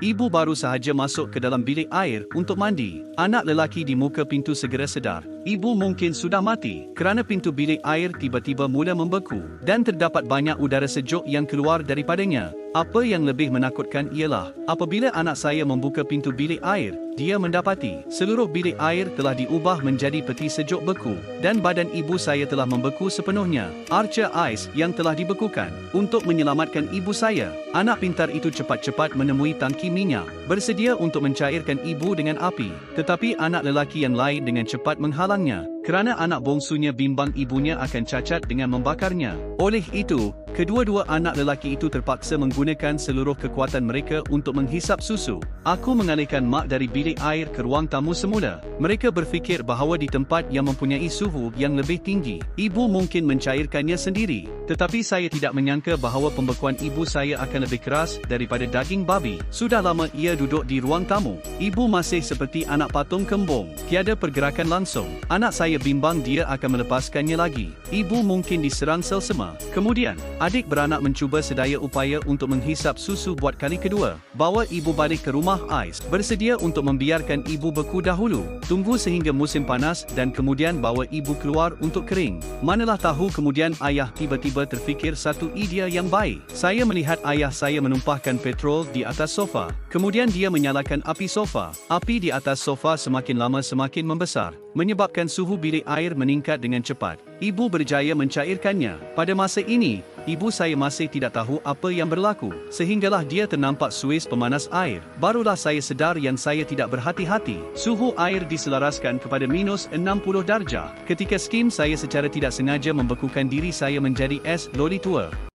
Ibu baru sahaja masuk ke dalam bilik air untuk mandi. Anak lelaki di muka pintu segera sedar. Ibu mungkin sudah mati kerana pintu bilik air tiba-tiba mula membeku dan terdapat banyak udara sejuk yang keluar daripadanya. Apa yang lebih menakutkan ialah, apabila anak saya membuka pintu bilik air, dia mendapati seluruh bilik air telah diubah menjadi peti sejuk beku dan badan ibu saya telah membeku sepenuhnya. Arca ais yang telah dibekukan. Untuk menyelamatkan ibu saya, anak pintar itu cepat-cepat menemui tangki minyak, bersedia untuk mencairkan ibu dengan api. Tetapi anak lelaki yang lain dengan cepat menghalangnya, kerana anak bongsunya bimbang ibunya akan cacat dengan membakarnya. Oleh itu, kedua-dua anak lelaki itu terpaksa menggunakan seluruh kekuatan mereka untuk menghisap susu. Aku mengalihkan mak dari bilik air ke ruang tamu semula. Mereka berfikir bahawa di tempat yang mempunyai suhu yang lebih tinggi, ibu mungkin mencairkannya sendiri. Tetapi saya tidak menyangka bahawa pembekuan ibu saya akan lebih keras daripada daging babi. Sudah lama ia duduk di ruang tamu. Ibu masih seperti anak patung kembung, tiada pergerakan langsung. Anak saya bimbang dia akan melepaskannya lagi. Ibu mungkin diserang selsema. Kemudian, adik beranak mencuba sedaya upaya untuk menghisap susu buat kali kedua. Bawa ibu balik ke rumah ais, bersedia untuk membiarkan ibu beku dahulu. Tunggu sehingga musim panas dan kemudian bawa ibu keluar untuk kering. Manalah tahu kemudian ayah tiba-tiba terfikir satu idea yang baik. Saya melihat ayah saya menumpahkan petrol di atas sofa. Kemudian dia menyalakan api sofa. Api di atas sofa semakin lama semakin membesar, menyebabkan suhu bilik air meningkat dengan cepat. Ibu berjaya mencairkannya. Pada masa ini, ibu saya masih tidak tahu apa yang berlaku, sehinggalah dia ternampak suis pemanas air. Barulah saya sedar yang saya tidak berhati-hati. Suhu air diselaraskan kepada minus 60 darjah. Ketika skim saya secara tidak sengaja membekukan diri saya menjadi es loli tua.